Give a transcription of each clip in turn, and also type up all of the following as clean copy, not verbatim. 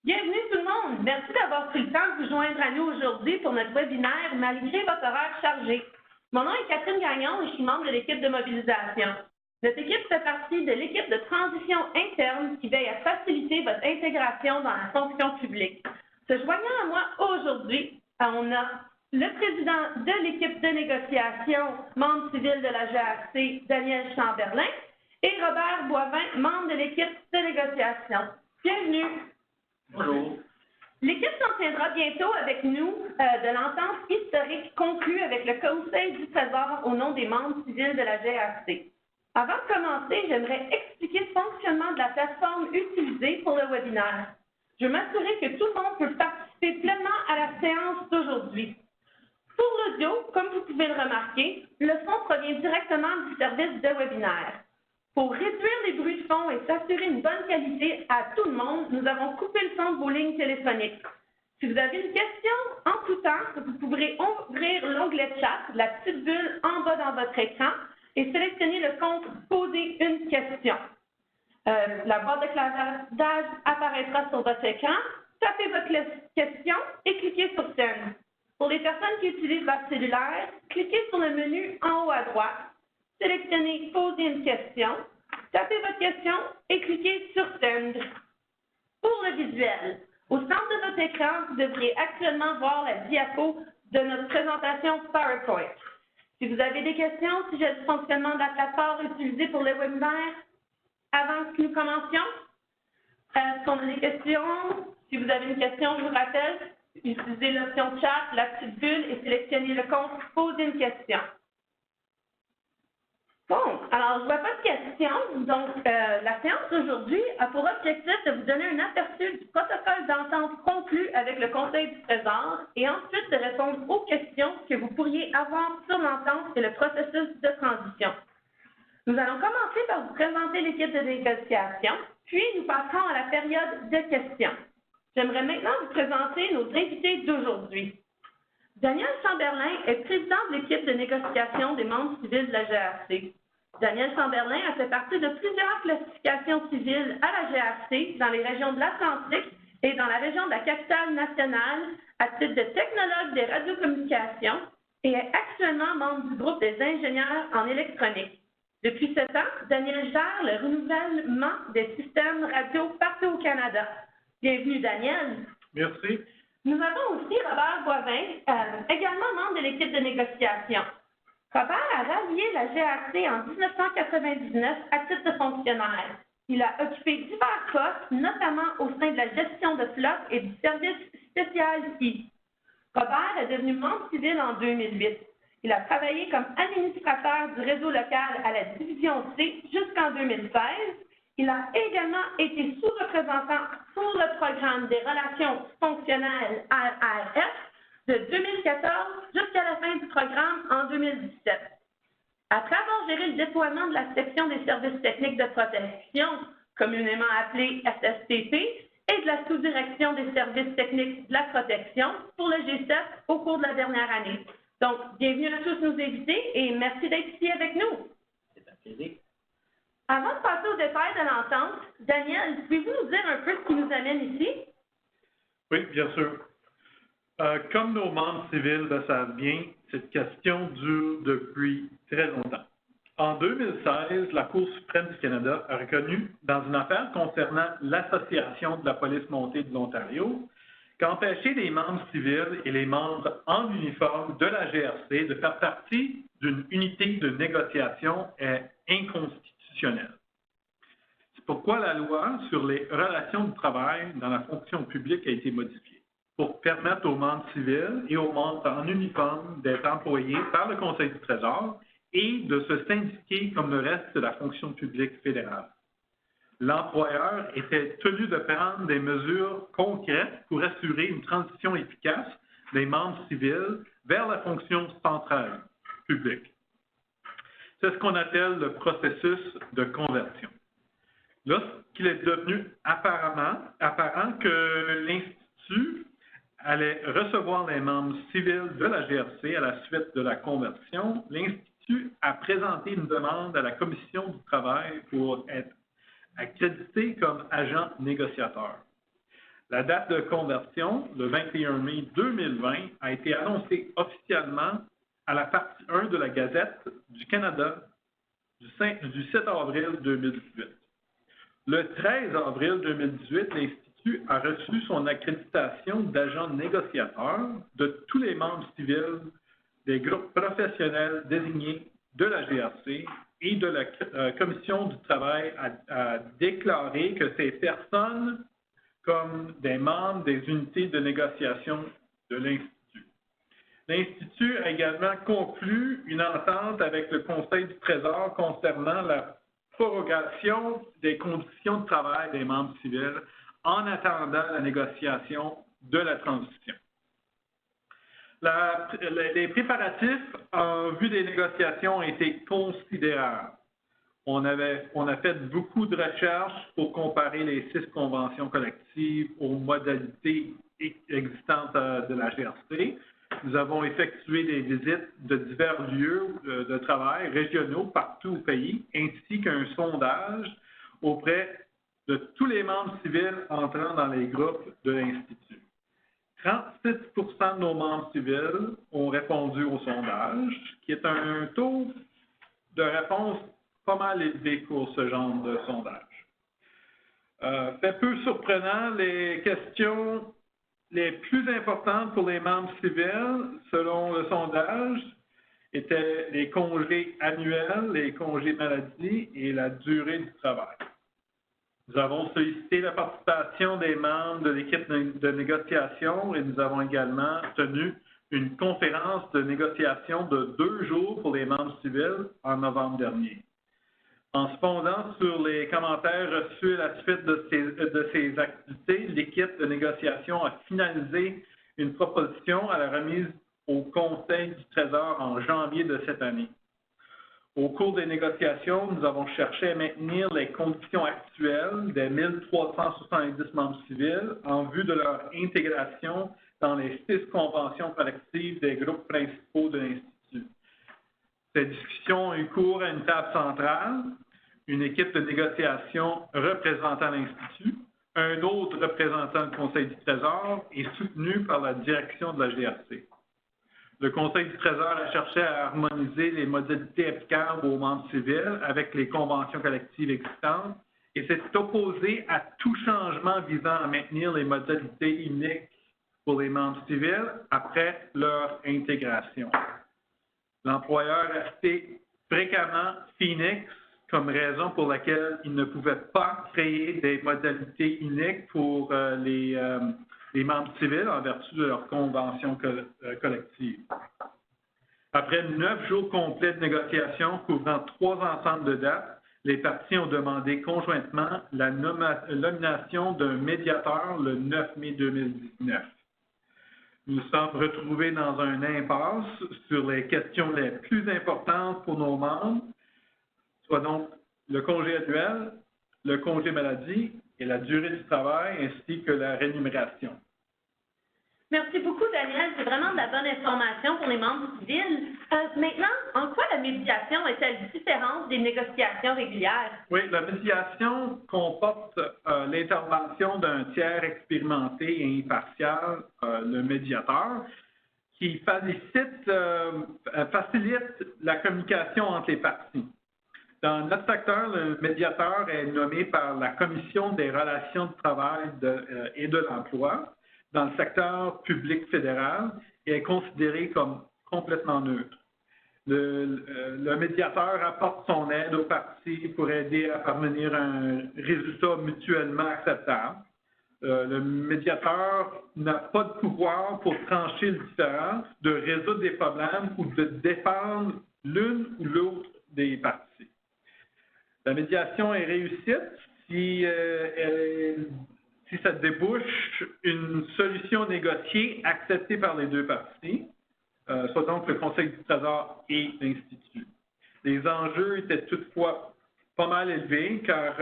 Bienvenue tout le monde. Merci d'avoir pris le temps de vous joindre à nous aujourd'hui pour notre webinaire malgré votre horaire chargé. Mon nom est Catherine Gagnon et je suis membre de l'équipe de mobilisation. Notre équipe fait partie de l'équipe de transition interne qui veille à faciliter votre intégration dans la fonction publique. Se joignant à moi aujourd'hui, on a le président de l'équipe de négociation, membre civil de la GRC, Daniel Chamberlain, et Robert Boivin, membre de l'équipe de négociation. Bienvenue. Bonjour. L'équipe s'en tiendra bientôt avec nous de l'entente historique conclue avec le Conseil du Trésor au nom des membres civils de la GRC. Avant de commencer, j'aimerais expliquer le fonctionnement de la plateforme utilisée pour le webinaire. Je veux m'assurer que tout le monde peut participer pleinement à la séance d'aujourd'hui. Pour l'audio, comme vous pouvez le remarquer, le son provient directement du service de webinaire. Pour réduire les bruits de fond et s'assurer une bonne qualité à tout le monde, nous avons coupé le son de vos lignes téléphoniques. Si vous avez une question en tout temps, vous pourrez ouvrir l'onglet chat, la petite bulle en bas dans votre écran, et sélectionner le compte « Poser une question ». La boîte de clavardage apparaîtra sur votre écran. Tapez votre question et cliquez sur « Send ». Pour les personnes qui utilisent leur cellulaire, cliquez sur le menu en haut à droite. Sélectionnez « Poser une question », tapez votre question et cliquez sur « Send ». Pour le visuel, au centre de votre écran, vous devriez actuellement voir la diapo de notre présentation PowerPoint. Si vous avez des questions au sujet du fonctionnement de la plateforme utilisée pour le webinaire, avant que nous commencions, est-ce qu'on a des questions? Si vous avez une question, je vous rappelle, utilisez l'option chat, la petite bulle et sélectionnez le compte « Poser une question ». Bon, alors je ne vois pas de questions, donc la séance d'aujourd'hui a pour objectif de vous donner un aperçu du protocole d'entente conclu avec le Conseil du Trésor et ensuite de répondre aux questions que vous pourriez avoir sur l'entente et le processus de transition. Nous allons commencer par vous présenter l'équipe de négociation, puis nous passerons à la période de questions. J'aimerais maintenant vous présenter nos invités d'aujourd'hui. Daniel Chamberlain est président de l'équipe de négociation des membres civils de la GRC. Daniel Chamberlain a fait partie de plusieurs classifications civiles à la GRC dans les régions de l'Atlantique et dans la région de la capitale nationale à titre de technologue des radiocommunications et est actuellement membre du groupe des ingénieurs en électronique. Depuis 7 ans, Daniel gère le renouvellement des systèmes radio partout au Canada. Bienvenue, Daniel. Merci. Nous avons aussi Robert Boivin, également membre de l'équipe de négociation. Robert a rallié la GRC en 1999 à titre de fonctionnaire. Il a occupé divers postes, notamment au sein de la gestion de flotte et du service spécial I. Robert est devenu membre civil en 2008. Il a travaillé comme administrateur du réseau local à la division C jusqu'en 2016. Il a également été sous-représentant pour le programme des relations fonctionnelles RRF de 2014 jusqu'à la fin du programme en 2017. Après avoir géré le déploiement de la section des services techniques de protection, communément appelée SSTP, et de la sous-direction des services techniques de la protection pour le G7 au cours de la dernière année. Donc, bienvenue à tous nos invités et merci d'être ici avec nous. C'est un plaisir. Avant de passer aux détails de l'entente, Daniel, pouvez-vous nous dire un peu ce qui nous amène ici? Oui, bien sûr. Comme nos membres civils le savent bien, cette question dure depuis très longtemps. En 2016, la Cour suprême du Canada a reconnu, dans une affaire concernant l'Association de la police montée de l'Ontario, qu'empêcher les membres civils et les membres en uniforme de la GRC de faire partie d'une unité de négociation est inconstitutionnel. C'est pourquoi la loi sur les relations de travail dans la fonction publique a été modifiée pour permettre aux membres civils et aux membres en uniforme d'être employés par le Conseil du Trésor et de se syndiquer comme le reste de la fonction publique fédérale. L'employeur était tenu de prendre des mesures concrètes pour assurer une transition efficace des membres civils vers la fonction centrale publique. C'est ce qu'on appelle le processus de conversion. Lorsqu'il est devenu apparent que l'Institut allait recevoir les membres civils de la GRC à la suite de la conversion, l'Institut a présenté une demande à la Commission du travail pour être accrédité comme agent négociateur. La date de conversion, le 21 mai 2020, a été annoncée officiellement à la partie 1 de la Gazette du Canada du 7 avril 2018. Le 13 avril 2018, l'Institut a reçu son accréditation d'agent négociateur de tous les membres civils des groupes professionnels désignés de la GRC et de la Commission du travail a déclaré que ces personnes comme des membres des unités de négociation de l'Institut. L'Institut a également conclu une entente avec le Conseil du Trésor concernant la prorogation des conditions de travail des membres civils en attendant la négociation de la transition. Les préparatifs en vue des négociations ont été considérables. On a fait beaucoup de recherches pour comparer les 6 conventions collectives aux modalités existantes de la GRC. Nous avons effectué des visites de divers lieux de travail régionaux partout au pays, ainsi qu'un sondage auprès de tous les membres civils entrant dans les groupes de l'Institut. 36 de nos membres civils ont répondu au sondage, qui est un taux de réponse pas mal élevé pour ce genre de sondage. Fait peu surprenant, les questions les plus importantes pour les membres civils, selon le sondage, étaient les congés annuels, les congés maladie et la durée du travail. Nous avons sollicité la participation des membres de l'équipe de négociation et nous avons également tenu une conférence de négociation de 2 jours pour les membres civils en novembre dernier. En se fondant sur les commentaires reçus à la suite de ces activités, l'équipe de négociation a finalisé une proposition à la remise au Conseil du Trésor en janvier de cette année. Au cours des négociations, nous avons cherché à maintenir les conditions actuelles des 1370 membres civils en vue de leur intégration dans les 6 conventions collectives des groupes principaux de l'Institut. Ces discussions ont eu cours à une table centrale, une équipe de négociation représentant l'Institut, un autre représentant le Conseil du Trésor et soutenu par la direction de la GRC. Le Conseil du Trésor a cherché à harmoniser les modalités applicables aux membres civils avec les conventions collectives existantes et s'est opposé à tout changement visant à maintenir les modalités uniques pour les membres civils après leur intégration. L'employeur a cité fréquemment Phoenix comme raison pour laquelle il ne pouvait pas créer des modalités uniques pour les membres civils en vertu de leur convention collective. Après 9 jours complets de négociations couvrant 3 ensembles de dates, les parties ont demandé conjointement la nomination d'un médiateur le 9 mai 2019. Nous nous sommes retrouvés dans un impasse sur les questions les plus importantes pour nos membres, soit donc le congé annuel, le congé maladie et la durée du travail, ainsi que la rémunération. Merci beaucoup, Daniel. C'est vraiment de la bonne information pour les membres civils. Maintenant, en quoi la médiation est-elle différente des négociations régulières? Oui, la médiation comporte l'intervention d'un tiers expérimenté et impartial, le médiateur, qui facilite la communication entre les parties. Dans notre secteur, le médiateur est nommé par la Commission des relations de travail et de l'emploi dans le secteur public fédéral et est considéré comme complètement neutre. Le médiateur apporte son aide aux parties pour aider à parvenir à un résultat mutuellement acceptable. Le médiateur n'a pas de pouvoir pour trancher le différend, de résoudre des problèmes ou de défendre l'une ou l'autre des parties. La médiation est réussite si ça débouche une solution négociée acceptée par les 2 parties, soit donc le Conseil du Trésor et l'Institut. Les enjeux étaient toutefois pas mal élevés, car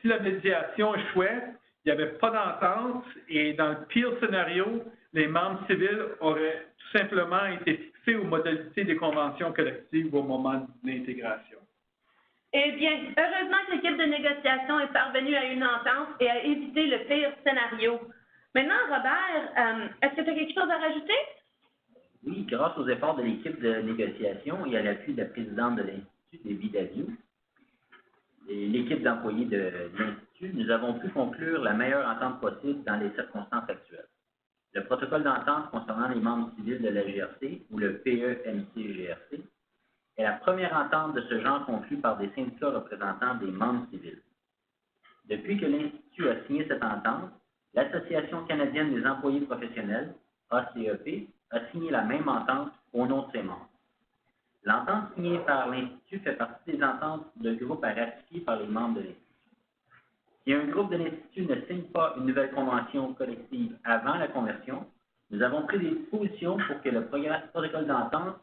si la médiation échouait, il n'y avait pas d'entente et dans le pire scénario, les membres civils auraient tout simplement été fixés aux modalités des conventions collectives au moment de l'intégration. Eh bien, heureusement que l'équipe de négociation est parvenue à une entente et a évité le pire scénario. Maintenant, Robert, est-ce que tu as quelque chose à rajouter? Oui, grâce aux efforts de l'équipe de négociation et à l'appui de la présidente de l'Institut, Debbie Daviau, et l'équipe d'employés de l'Institut, nous avons pu conclure la meilleure entente possible dans les circonstances actuelles. Le protocole d'entente concernant les membres civils de la GRC, ou le PEMC-GRC, est la première entente de ce genre conclue par des syndicats représentant des membres civils. Depuis que l'Institut a signé cette entente, l'Association canadienne des employés professionnels, ACEP, a signé la même entente au nom de ses membres. L'entente signée par l'Institut fait partie des ententes de groupe à ratifier par les membres de l'Institut. Si un groupe de l'Institut ne signe pas une nouvelle convention collective avant la conversion, nous avons pris des dispositions pour que le protocole d'entente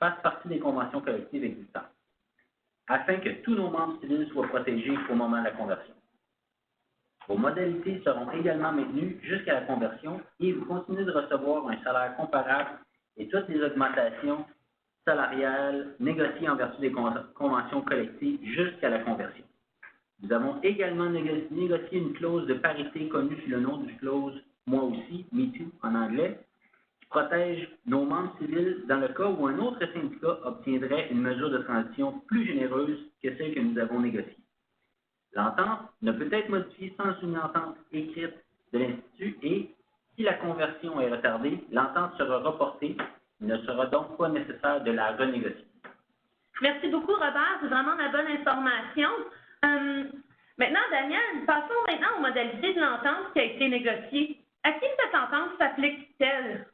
fasse partie des conventions collectives existantes, afin que tous nos membres civils soient protégés au moment de la conversion. Vos modalités seront également maintenues jusqu'à la conversion et vous continuez de recevoir un salaire comparable et toutes les augmentations salariales négociées en vertu des conventions collectives jusqu'à la conversion. Nous avons également négocié une clause de parité connue sous le nom de clause « Moi aussi », « Me Too » en anglais, qui protège nos membres civils dans le cas où un autre syndicat obtiendrait une mesure de transition plus généreuse que celle que nous avons négociée. L'entente ne peut être modifiée sans une entente écrite de l'Institut et, si la conversion est retardée, l'entente sera reportée. Il ne sera donc pas nécessaire de la renégocier. Merci beaucoup, Robert. C'est vraiment la bonne information. Maintenant, Daniel, passons maintenant aux modalités de l'entente qui a été négociée. À qui cette entente s'applique-t-elle?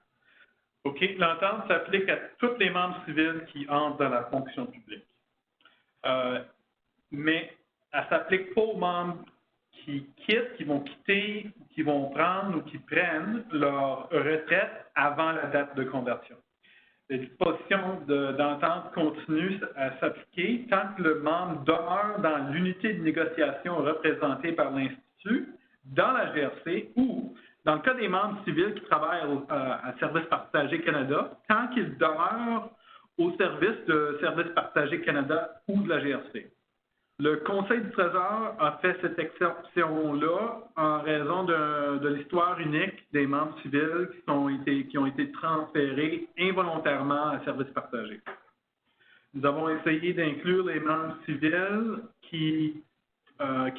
OK. L'entente s'applique à tous les membres civils qui entrent dans la fonction publique. Mais elle ne s'applique pas aux membres qui quittent, qui vont quitter, qui vont prendre ou qui prennent leur retraite avant la date de conversion. Les dispositions d'entente continuent à s'appliquer tant que le membre demeure dans l'unité de négociation représentée par l'Institut, dans la GRC ou, dans le cas des membres civils qui travaillent à Service Partagé Canada, tant qu'ils demeurent au service de Service Partagé Canada ou de la GRC. Le Conseil du Trésor a fait cette exception-là en raison de l'histoire unique des membres civils qui ont été transférés involontairement à service partagé. Nous avons essayé d'inclure les membres civils qui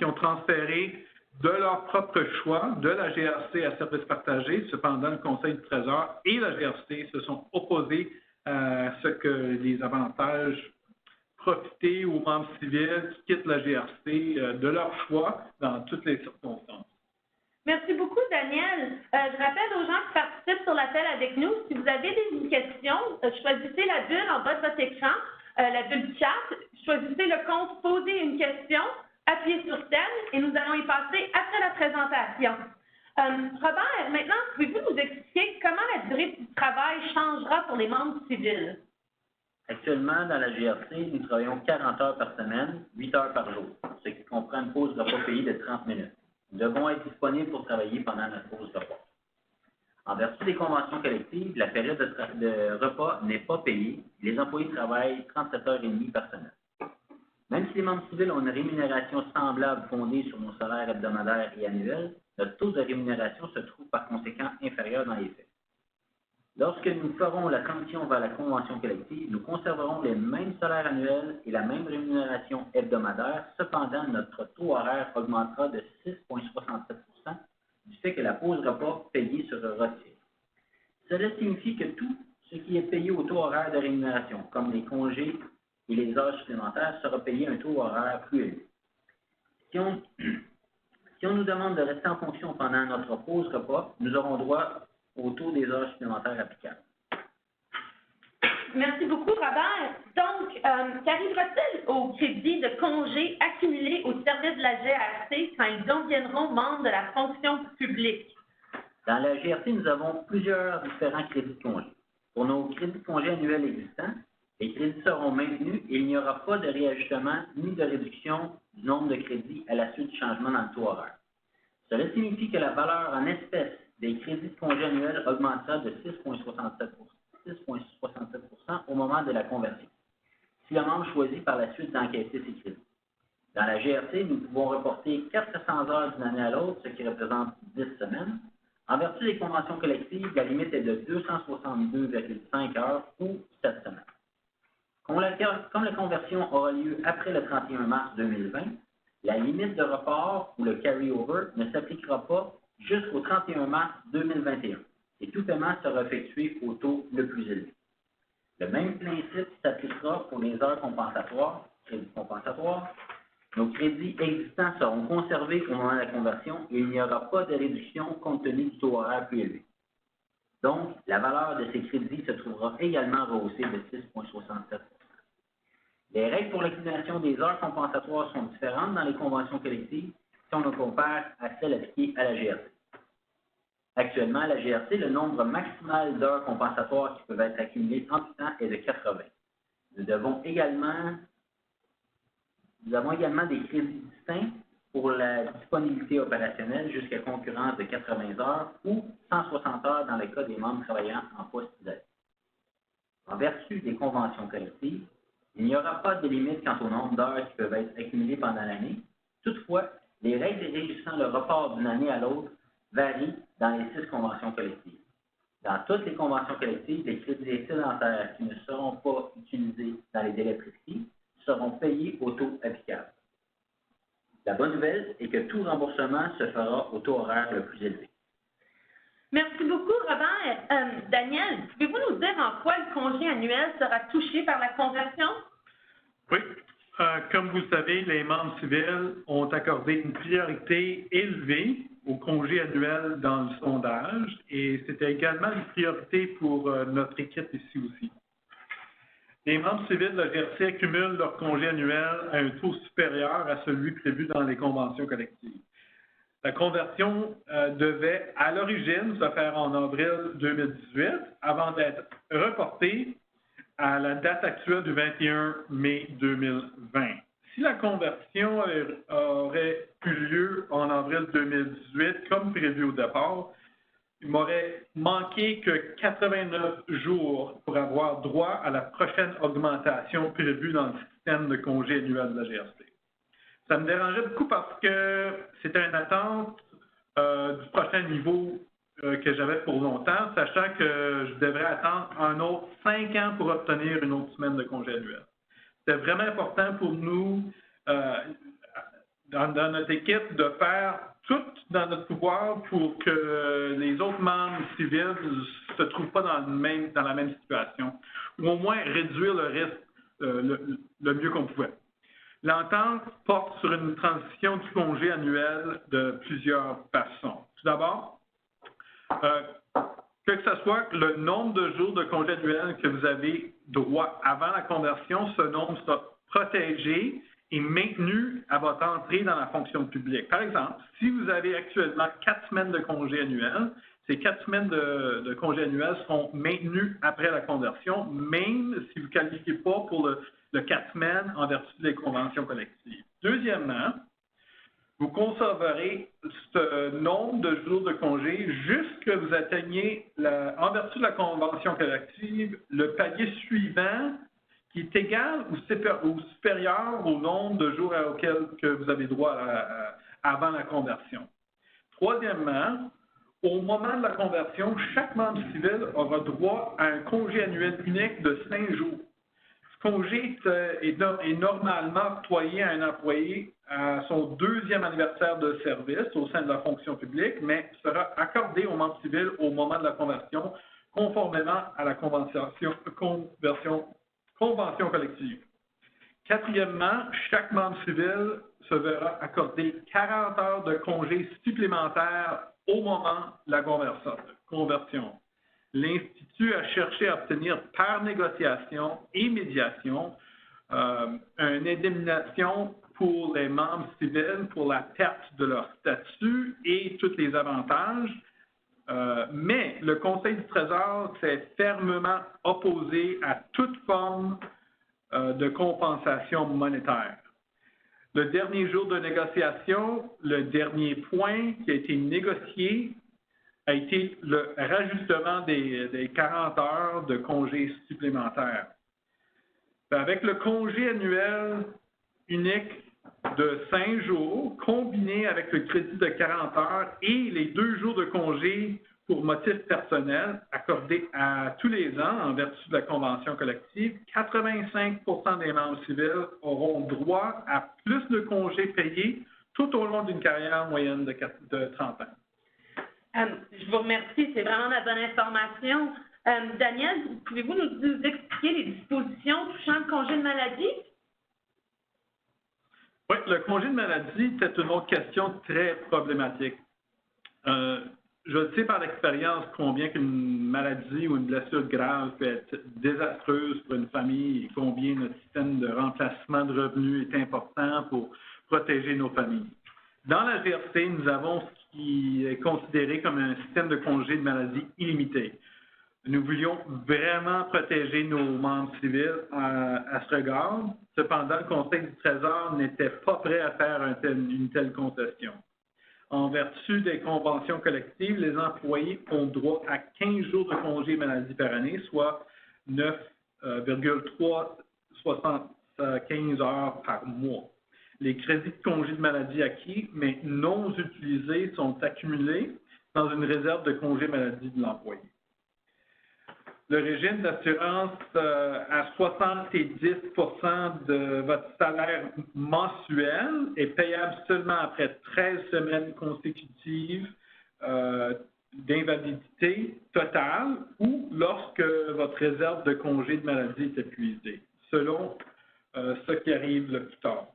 ont transféré de leur propre choix de la GRC à service partagé. Cependant, le Conseil du Trésor et la GRC se sont opposés à ce que les avantages profiter aux membres civils qui quittent la GRC de leur choix dans toutes les circonstances. Merci beaucoup, Daniel. Je rappelle aux gens qui participent sur l'appel avec nous, si vous avez des questions, choisissez la bulle en bas de votre écran, la bulle chat, choisissez le compte « Poser une question », appuyez sur « Thème » et nous allons y passer après la présentation. Robert, maintenant, pouvez-vous nous expliquer comment la durée du travail changera pour les membres civils? Actuellement, dans la GRC, nous travaillons 40 heures par semaine, 8 heures par jour, ce qui comprend une pause repas payée de 30 minutes. Nous devons être disponibles pour travailler pendant notre pause repas. En vertu des conventions collectives, la période de repas n'est pas payée. Les employés travaillent 37 heures et demie par semaine. Même si les membres civils ont une rémunération semblable fondée sur nos salaires hebdomadaires et annuels, notre taux de rémunération se trouve par conséquent inférieur dans les faits. Lorsque nous ferons la transition vers la convention collective, nous conserverons les mêmes salaires annuels et la même rémunération hebdomadaire. Cependant, notre taux horaire augmentera de 6,67 % du fait que la pause repas payée sera retirée. Cela signifie que tout ce qui est payé au taux horaire de rémunération, comme les congés et les heures supplémentaires, sera payé à un taux horaire plus élevé. Si on nous demande de rester en fonction pendant notre pause repas, nous aurons droit au taux des heures supplémentaires applicables. Merci beaucoup, Robert. Donc, qu'arrivera-t-il aux crédits de congés accumulés au service de la GRC quand ils deviendront membres de la fonction publique? Dans la GRC, nous avons plusieurs différents crédits de congés. Pour nos crédits de congés annuels existants, les crédits seront maintenus et il n'y aura pas de réajustement ni de réduction du nombre de crédits à la suite du changement dans le taux horaire. Cela signifie que la valeur en espèces des crédits de congés annuels augmentera de 6,67 % au moment de la conversion, si le membre choisit par la suite d'encaisser ces crédits. Dans la GRC, nous pouvons reporter 400 heures d'une année à l'autre, ce qui représente 10 semaines. En vertu des conventions collectives, la limite est de 262,5 heures ou 7 semaines. Comme la conversion aura lieu après le 31 mars 2020, la limite de report ou le carry-over ne s'appliquera pas jusqu'au 31 mars 2021 et tout paiement sera effectué au taux le plus élevé. Le même principe s'appliquera pour les heures compensatoires, crédits compensatoires. Nos crédits existants seront conservés au moment de la conversion et il n'y aura pas de réduction compte tenu du taux horaire plus élevé. Donc, la valeur de ces crédits se trouvera également rehaussée de 6,67 %. Les règles pour l'accumulation des heures compensatoires sont différentes dans les conventions collectives si on le compare à celles appliquées à la GRC. Actuellement, à la GRC, le nombre maximal d'heures compensatoires qui peuvent être accumulées en tout temps est de 80. Nous avons également des crédits distincts pour la disponibilité opérationnelle jusqu'à concurrence de 80 heures ou 160 heures dans le cas des membres travaillant en poste isolé. En vertu des conventions collectives, il n'y aura pas de limite quant au nombre d'heures qui peuvent être accumulées pendant l'année. Toutefois, les règles régissant le report d'une année à l'autre varient dans les 6 conventions collectives. Dans toutes les conventions collectives, les crédits excédentaires qui ne seront pas utilisés dans les délais prescrits seront payés au taux applicable. La bonne nouvelle est que tout remboursement se fera au taux horaire le plus élevé. Merci beaucoup, Robert. Daniel, pouvez-vous nous dire en quoi le congé annuel sera touché par la conversion? Oui. Comme vous le savez, les membres civils ont accordé une priorité élevée au congé annuel dans le sondage et c'était également une priorité pour notre équipe ici aussi. Les membres civils de la GRC accumulent leur congé annuel à un taux supérieur à celui prévu dans les conventions collectives. La conversion devait, à l'origine, se faire en avril 2018 avant d'être reportée à la date actuelle du 21 mai 2020. Si la conversion aurait eu lieu en avril 2018, comme prévu au départ, il m'aurait manqué que 89 jours pour avoir droit à la prochaine augmentation prévue dans le système de congé annuel de la GRC. Ça me dérangeait beaucoup parce que c'était une attente du prochain niveau que j'avais pour longtemps, sachant que je devrais attendre un autre 5 ans pour obtenir une autre semaine de congé annuel. C'était vraiment important pour nous, dans notre équipe, de faire tout dans notre pouvoir pour que les autres membres civils ne se trouvent pas dans la même situation, ou au moins réduire le risque le mieux qu'on pouvait. L'entente porte sur une transition du congé annuel de plusieurs façons. Tout d'abord, que ce soit le nombre de jours de congé annuel que vous avez droit avant la conversion, ce nombre sera protégé et maintenu à votre entrée dans la fonction publique. Par exemple, si vous avez actuellement 4 semaines de congé annuel, ces 4 semaines de congé annuel seront maintenues après la conversion, même si vous ne qualifiez pas pour le 4 semaines en vertu des conventions collectives. Deuxièmement, vous conserverez ce nombre de jours de congé jusque vous atteigniez, en vertu de la convention collective, le palier suivant qui est égal ou supérieur au nombre de jours auxquels que vous avez droit avant la conversion. Troisièmement, au moment de la conversion, chaque membre civil aura droit à un congé annuel unique de 5 jours. Ce congé est normalement octroyé à un employé à son 2e anniversaire de service au sein de la fonction publique, mais sera accordé aux membres civils au moment de la conversion, conformément à la convention collective. Quatrièmement, chaque membre civil se verra accorder 40 heures de congé supplémentaires au moment de la conversion. L'Institut a cherché à obtenir par négociation et médiation une indemnisation pour les membres civils pour la perte de leur statut et tous les avantages. Mais le Conseil du Trésor s'est fermement opposé à toute forme de compensation monétaire. Le dernier jour de négociation, le dernier point qui a été négocié a été le rajustement des 40 heures de congés supplémentaires. Avec le congé annuel unique de 5 jours combiné avec le crédit de 40 heures et les 2 jours de congé pour motif personnel accordés à tous les ans en vertu de la convention collective, 85 des membres civils auront droit à plus de congés payés tout au long d'une carrière moyenne de 30 ans. Je vous remercie, c'est vraiment la bonne information. Daniel, pouvez-vous nous expliquer les dispositions touchant le congé de maladie? Oui, le congé de maladie, c'est une autre question très problématique. Je sais par l'expérience combien qu'une maladie ou une blessure grave peut être désastreuse pour une famille et combien notre système de remplacement de revenus est important pour protéger nos familles. Dans la GRC, nous avons ce qui est considéré comme un système de congé de maladie illimité. Nous voulions vraiment protéger nos membres civils à ce regard. Cependant, le Conseil du Trésor n'était pas prêt à faire une telle concession. En vertu des conventions collectives, les employés ont droit à 15 jours de congé maladie par année, soit 9,375 heures par mois. Les crédits de congé de maladie acquis, mais non utilisés, sont accumulés dans une réserve de congé maladie de l'employé. Le régime d'assurance à 70 % de votre salaire mensuel est payable seulement après 13 semaines consécutives d'invalidité totale ou lorsque votre réserve de congé de maladie est épuisée, selon ce qui arrive le plus tard.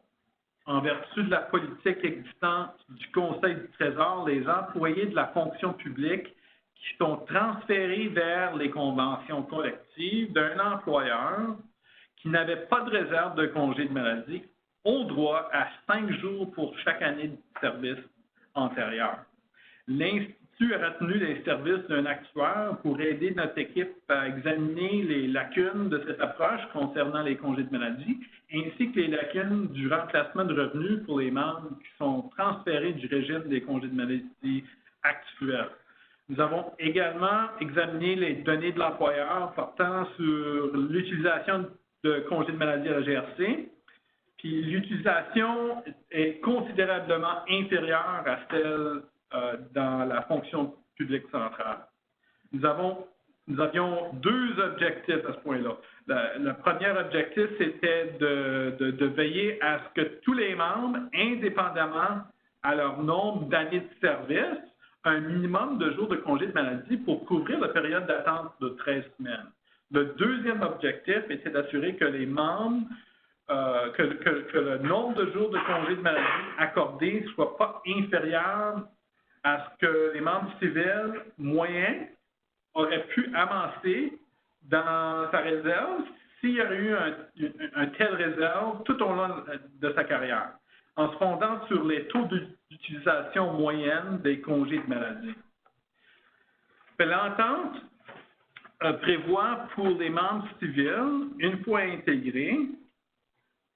En vertu de la politique existante du Conseil du Trésor, les employés de la fonction publique qui sont transférés vers les conventions collectives d'un employeur qui n'avait pas de réserve de congé de maladie ont droit à 5 jours pour chaque année de service antérieur. L'Institut a retenu les services d'un actuaire pour aider notre équipe à examiner les lacunes de cette approche concernant les congés de maladie, ainsi que les lacunes du remplacement de revenus pour les membres qui sont transférés du régime des congés de maladie actuels. Nous avons également examiné les données de l'employeur portant sur l'utilisation de congés de maladie à la GRC, puis l'utilisation est considérablement inférieure à celle dans la fonction publique centrale. Nous avions 2 objectifs à ce point-là. Le premier objectif, c'était de veiller à ce que tous les membres, indépendamment à leur nombre d'années de service, un minimum de jours de congé de maladie pour couvrir la période d'attente de 13 semaines. Le deuxième objectif était d'assurer que les membres, que le nombre de jours de congé de maladie accordés ne soit pas inférieur à ce que les membres civils moyens auraient pu avancer dans sa réserve s'il y aurait eu un tel réserve tout au long de sa carrière, en se fondant sur les taux d'utilisation moyenne des congés de maladie. L'entente prévoit pour les membres civils, une fois intégrés,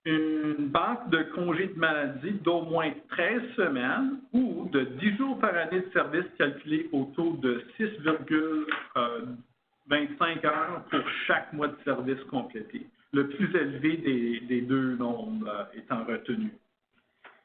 une banque de congés de maladie d'au moins 13 semaines ou de 10 jours par année de service calculé au taux de 6,25 heures pour chaque mois de service complété, le plus élevé des 2 nombres étant retenu.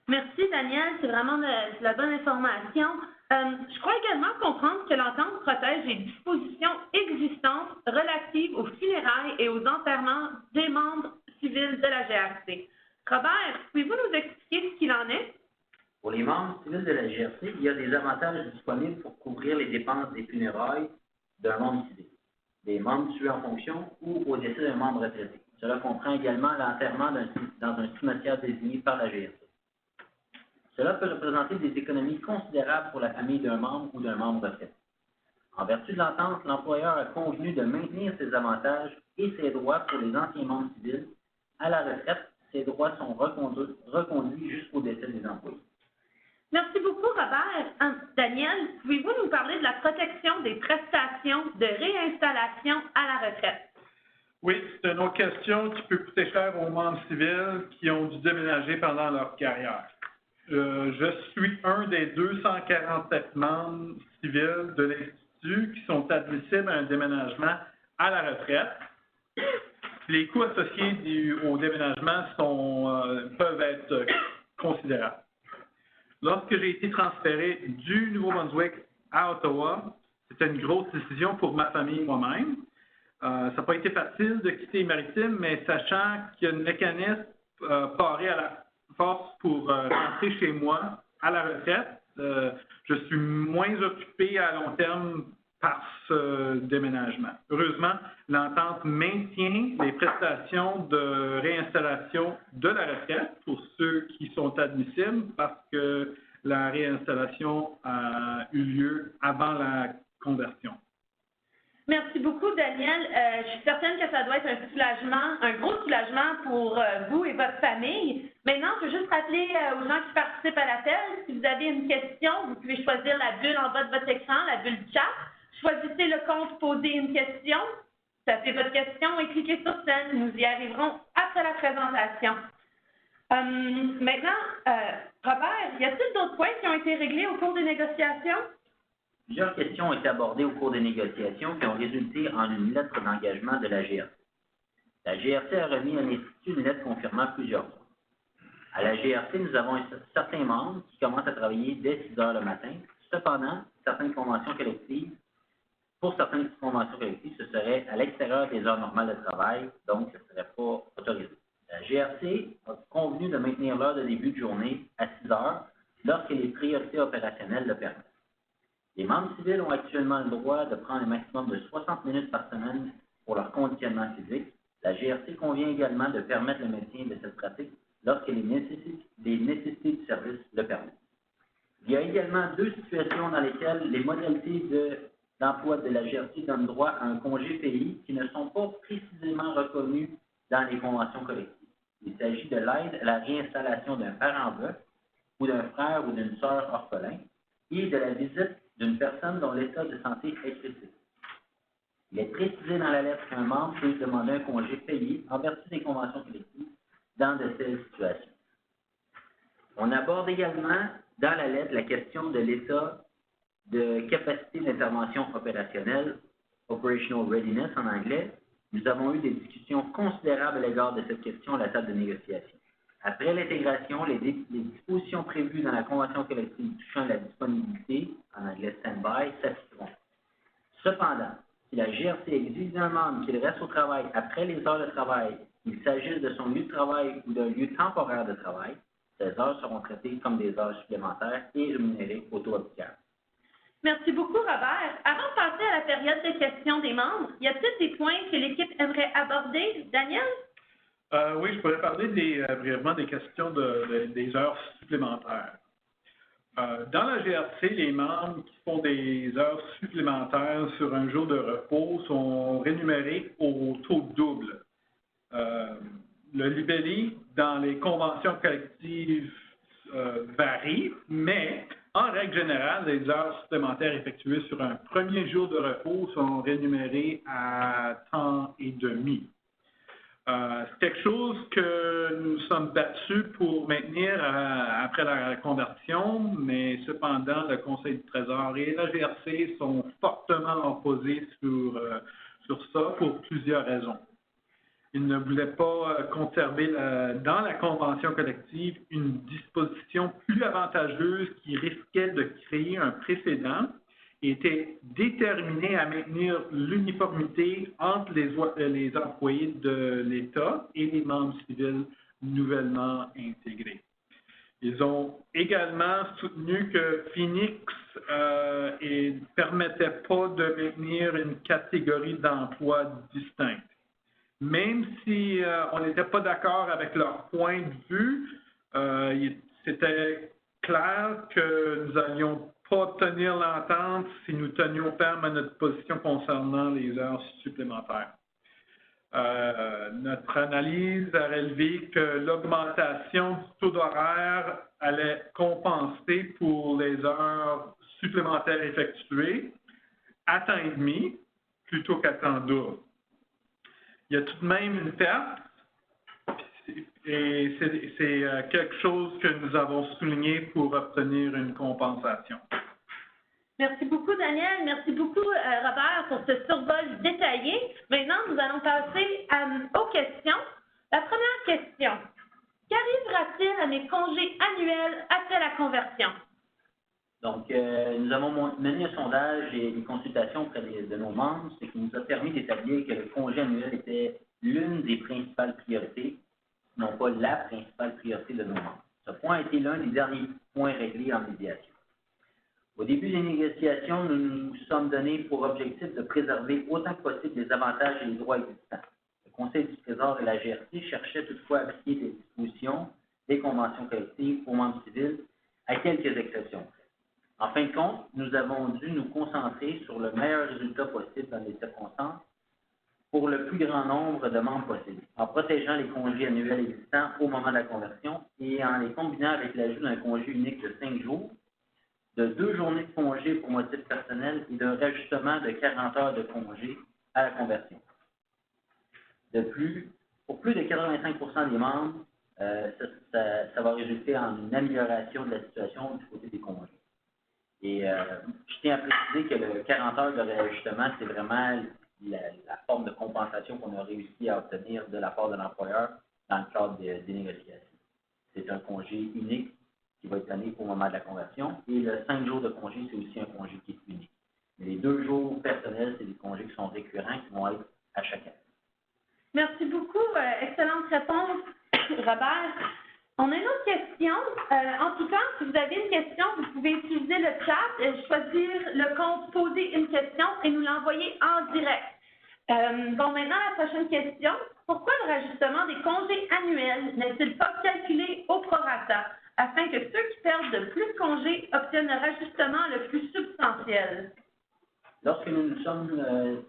Merci, Daniel. C'est vraiment de la bonne information. Je crois également comprendre que l'entente protège les dispositions existantes relatives aux funérailles et aux enterrements des membres civils de la GRC. Robert, pouvez-vous nous expliquer ce qu'il en est? Pour les membres civils de la GRC, il y a des avantages disponibles pour couvrir les dépenses des funérailles d'un membre civil, des membres tués en fonction ou au décès d'un membre retraité. Cela comprend également l'enterrement dans un cimetière désigné par la GRC. Cela peut représenter des économies considérables pour la famille d'un membre ou d'un membre retraité. En vertu de l'entente, l'employeur a convenu de maintenir ses avantages et ses droits pour les anciens membres civils. À la retraite, ces droits sont reconduits jusqu'au décès des employés. Merci beaucoup, Robert. Daniel, pouvez-vous nous parler de la protection des prestations de réinstallation à la retraite? Oui, c'est une autre question qui peut coûter cher aux membres civils qui ont dû déménager pendant leur carrière. Je suis un des 247 membres civils de l'Institut qui sont admissibles à un déménagement à la retraite. Les coûts associés au déménagement peuvent être considérable. Lorsque j'ai été transféré du Nouveau-Brunswick à Ottawa, c'était une grosse décision pour ma famille et moi-même. Ça n'a pas été facile de quitter les Maritimes, mais sachant qu'il y a un mécanisme paré à la force pour rentrer chez moi à la retraite, je suis moins occupé à long terme par ce déménagement. Heureusement, l'entente maintient les prestations de réinstallation de la retraite pour ceux qui sont admissibles parce que la réinstallation a eu lieu avant la conversion. Merci beaucoup, Daniel. Je suis certaine que ça doit être un soulagement, un gros soulagement pour vous et votre famille. Maintenant, je veux juste rappeler aux gens qui participent à l'appel, si vous avez une question, vous pouvez choisir la bulle en bas de votre écran, la bulle chat. Choisissez le compte poser une question, tapez votre question et cliquez sur Send. Nous y arriverons après la présentation. Maintenant, Robert, y a-t-il d'autres points qui ont été réglés au cours des négociations? Plusieurs questions ont été abordées au cours des négociations qui ont résulté en une lettre d'engagement de la GRC. La GRC a remis à l'Institut une lettre confirmant plusieurs points. À la GRC, nous avons certains membres qui commencent à travailler dès 6 heures le matin. Cependant, pour certaines conventions collectives, ce serait à l'extérieur des heures normales de travail, donc ce ne serait pas autorisé. La GRC a convenu de maintenir l'heure de début de journée à 6 heures lorsque les priorités opérationnelles le permettent. Les membres civils ont actuellement le droit de prendre un maximum de 60 minutes par semaine pour leur conditionnement physique. La GRC convient également de permettre le maintien de cette pratique lorsque les nécessités du service le permettent. Il y a également deux situations dans lesquelles les modalités d'emploi de la GRC donnent droit à un congé payé qui ne sont pas précisément reconnus dans les conventions collectives. Il s'agit de l'aide à la réinstallation d'un parent veuf ou d'un frère ou d'une sœur orphelin et de la visite d'une personne dont l'état de santé est critique. Il est précisé dans la lettre qu'un membre peut demander un congé payé en vertu des conventions collectives dans de telles situations. On aborde également dans la lettre la question de l'état de capacité d'intervention opérationnelle, operational readiness en anglais. Nous avons eu des discussions considérables à l'égard de cette question à la table de négociation. Après l'intégration, les dispositions prévues dans la convention collective touchant la disponibilité, en anglais stand-by, s'appliqueront. Cependant, si la GRC exige d'un membre qu'il reste au travail après les heures de travail, qu'il s'agisse de son lieu de travail ou d'un lieu temporaire de travail, ces heures seront traitées comme des heures supplémentaires et rémunérées au taux applicable. Merci beaucoup, Robert. Avant de passer à la période de questions des membres, y a-t-il des points que l'équipe aimerait aborder? Daniel? Oui, je pourrais parler brièvement des questions des heures supplémentaires. Dans la GRC, les membres qui font des heures supplémentaires sur un jour de repos sont rémunérés au taux double. Le libellé dans les conventions collectives varie, mais en règle générale, les heures supplémentaires effectuées sur un premier jour de repos sont rémunérées à temps et demi. C'est quelque chose que nous sommes battus pour maintenir après la conversion, mais cependant, le Conseil du Trésor et la GRC sont fortement opposés sur ça pour plusieurs raisons. Ils ne voulaient pas conserver dans la convention collective une disposition plus avantageuse qui risquait de créer un précédent et était déterminée à maintenir l'uniformité entre les employés de l'État et les membres civils nouvellement intégrés. Ils ont également soutenu que Phoenix ne permettait pas de maintenir une catégorie d'emploi distincte. Même si on n'était pas d'accord avec leur point de vue, c'était clair que nous n'allions pas obtenir l'entente si nous tenions ferme à notre position concernant les heures supplémentaires. Notre analyse a relevé que l'augmentation du taux d'horaire allait compenser pour les heures supplémentaires effectuées à temps et demi plutôt qu'à temps double. Il y a tout de même une perte, et c'est quelque chose que nous avons souligné pour obtenir une compensation. Merci beaucoup, Daniel. Merci beaucoup, Robert, pour ce survol détaillé. Maintenant, nous allons passer aux questions. La première question. Qu'arrivera-t-il à mes congés annuels après la conversion? Donc, nous avons mené un sondage et des consultations auprès de nos membres, ce qui nous a permis d'établir que le congé annuel était l'une des principales priorités, non pas la principale priorité de nos membres. Ce point a été l'un des derniers points réglés en médiation. Au début des négociations, nous nous sommes donnés pour objectif de préserver autant que possible les avantages et les droits existants. Le Conseil du Trésor et la GRC cherchaient toutefois à appliquer des dispositions des conventions collectives aux membres civils, à quelques exceptions. En fin de compte, nous avons dû nous concentrer sur le meilleur résultat possible dans les circonstances pour le plus grand nombre de membres possible, en protégeant les congés annuels existants au moment de la conversion et en les combinant avec l'ajout d'un congé unique de 5 jours, de 2 journées de congé pour motif personnel et d'un rajustement de 40 heures de congé à la conversion. De plus, pour plus de 85% des membres, ça va résulter en une amélioration de la situation du côté des congés. Et je tiens à préciser que le 40 heures de réajustement, c'est vraiment la forme de compensation qu'on a réussi à obtenir de la part de l'employeur dans le cadre des négociations. C'est un congé unique qui va être donné au moment de la conversion. Et le 5 jours de congé, c'est aussi un congé qui est unique. Mais les 2 jours personnels, c'est des congés qui sont récurrents, qui vont être à chaque année. Merci beaucoup. Excellente réponse, Robert. On a une autre question. En tout cas, si vous avez une question, vous pouvez utiliser le chat, choisir le compte poser une question et nous l'envoyer en direct. Maintenant, la prochaine question. Pourquoi le rajustement des congés annuels n'est-il pas calculé au prorata afin que ceux qui perdent de plus de congés obtiennent le rajustement le plus substantiel? Lorsque nous nous sommes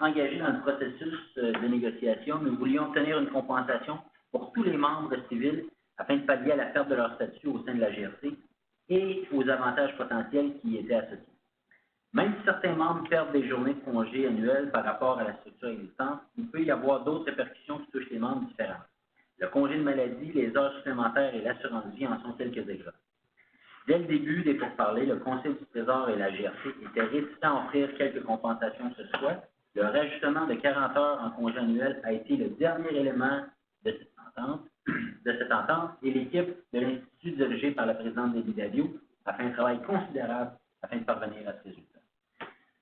engagés dans le processus de négociation, nous voulions obtenir une compensation pour tous les membres civils afin de pallier à la perte de leur statut au sein de la GRC et aux avantages potentiels qui y étaient associés. Même si certains membres perdent des journées de congé annuelles par rapport à la structure existante, il peut y avoir d'autres répercussions qui touchent les membres différents. Le congé de maladie, les heures supplémentaires et l'assurance vie en sont quelques exemples. Dès le début des pourparlers, le Conseil du Trésor et la GRC étaient réticents à offrir quelques compensations que ce soit. Le rajustement de 40 heures en congé annuel a été le dernier élément de cette entente et l'équipe de l'Institut dirigée par la présidente Debbie Daviau a fait un travail considérable afin de parvenir à ce résultat.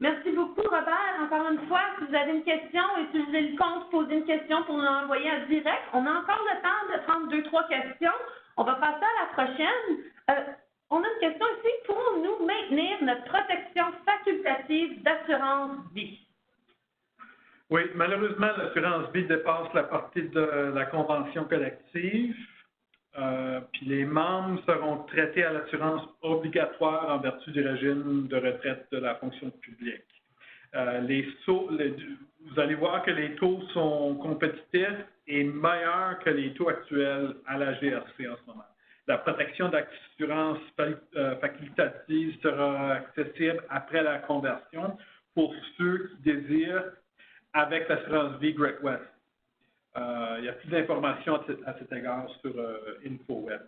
Merci beaucoup, Robert. Encore une fois, si vous avez une question, utilisez le compte poser une question pour nous l'envoyer en direct. On a encore le temps de prendre 2-3 questions. On va passer à la prochaine. On a une question ici. Pouvons-nous maintenir notre protection facultative d'assurance vie? Oui, malheureusement, l'assurance vie dépasse la portée de la convention collective. Puis les membres seront traités à l'assurance obligatoire en vertu du régime de retraite de la fonction publique. Vous allez voir que les taux sont compétitifs et meilleurs que les taux actuels à la GRC en ce moment. La protection d'assurance facultative sera accessible après la conversion pour ceux qui désirent avec l'assurance vie Great West. Il y a plus d'informations à cet égard sur InfoWeb.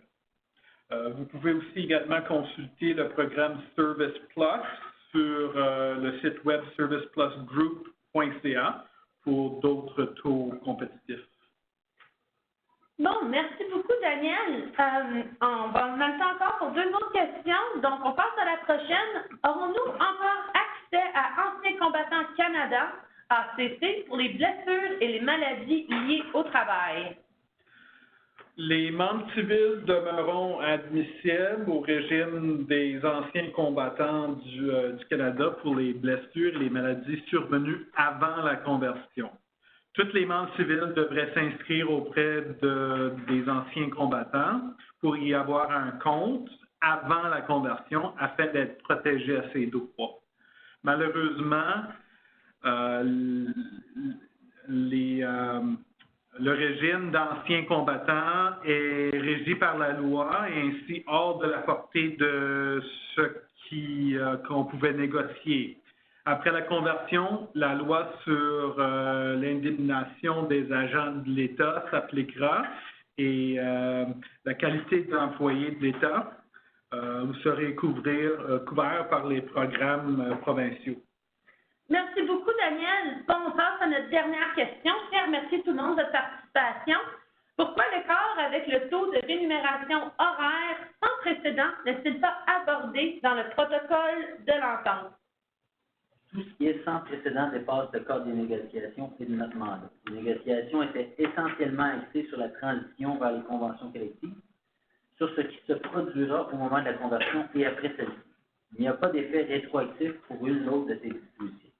Vous pouvez aussi également consulter le programme Service Plus sur le site web serviceplusgroup.ca pour d'autres taux compétitifs. Bon, merci beaucoup, Daniel. On va en même temps encore pour 2 autres questions. Donc, on passe à la prochaine. Aurons-nous encore accès à Anciens combattants Canada, ACC, pour les blessures et les maladies liées au travail? Les membres civils demeureront admissibles au régime des anciens combattants du Canada pour les blessures et les maladies survenues avant la conversion. Tous les membres civils devraient s'inscrire auprès des anciens combattants pour y avoir un compte avant la conversion afin d'être protégés à ces droits. Malheureusement, le régime d'anciens combattants est régi par la loi et ainsi hors de la portée de ce qu'on pouvait négocier. Après la conversion, la loi sur l'indemnisation des agents de l'État s'appliquera et la qualité d'employé de l'État, vous serez couvert par les programmes provinciaux. Merci beaucoup, Daniel. Bon, on passe à notre dernière question. Je tiens à remercier tout le monde de votre participation. Pourquoi l'écart avec le taux de rémunération horaire sans précédent n'est-il pas abordé dans le protocole de l'entente? Tout ce qui est sans précédent dépasse le cadre des négociations et de notre mandat. Les négociations étaient essentiellement axées sur la transition vers les conventions collectives, sur ce qui se produira au moment de la conversion et après celle-ci. Il n'y a pas d'effet rétroactif pour une ou l'autre de ces dispositions.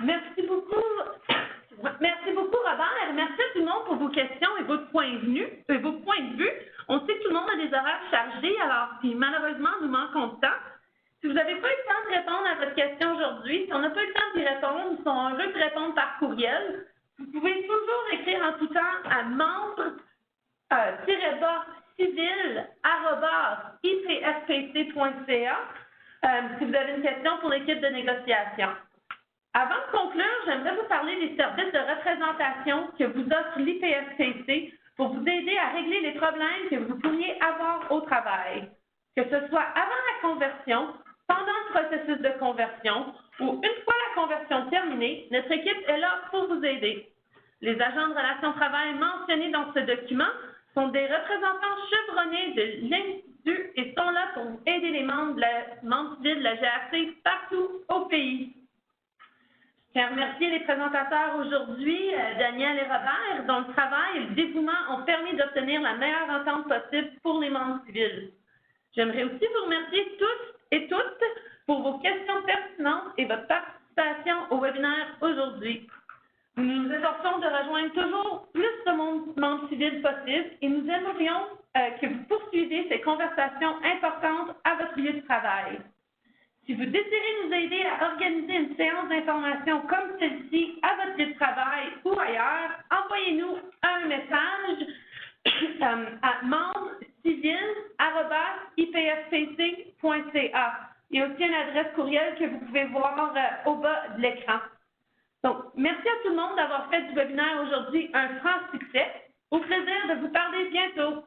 Merci beaucoup. Merci beaucoup, Robert. Merci à tout le monde pour vos questions et vos points de vue. On sait que tout le monde a des horaires chargés, alors puis malheureusement, nous manquons de temps. Si vous n'avez pas eu le temps de répondre à votre question aujourd'hui, si on n'a pas eu le temps d'y répondre, nous sommes heureux de répondre par courriel. Vous pouvez toujours écrire en tout temps à membre-civil@ipfpc.ca si vous avez une question pour l'équipe de négociation. Avant de conclure, j'aimerais vous parler des services de représentation que vous offre l'IPFPC pour vous aider à régler les problèmes que vous pourriez avoir au travail, que ce soit avant la conversion, pendant le processus de conversion ou une fois la conversion terminée, notre équipe est là pour vous aider. Les agents de relations de travail mentionnés dans ce document sont des représentants chevronnés de l'Institut et sont là pour aider les membres civils de la GRC partout au pays. Je tiens à remercier les présentateurs aujourd'hui, Daniel et Robert, dont le travail et le dévouement ont permis d'obtenir la meilleure entente possible pour les membres civils. J'aimerais aussi vous remercier tous et toutes pour vos questions pertinentes et votre participation au webinaire aujourd'hui. Nous nous efforçons de rejoindre toujours plus de membres civils possible et nous aimerions que vous poursuiviez ces conversations importantes à votre lieu de travail. Si vous désirez nous aider à organiser une séance d'information comme celle-ci à votre lieu de travail ou ailleurs, envoyez-nous un message à membre-civil@ipfpc.ca. Il y a aussi une adresse courriel que vous pouvez voir au bas de l'écran. Donc, merci à tout le monde d'avoir fait du webinaire aujourd'hui un franc succès. Au plaisir de vous parler bientôt.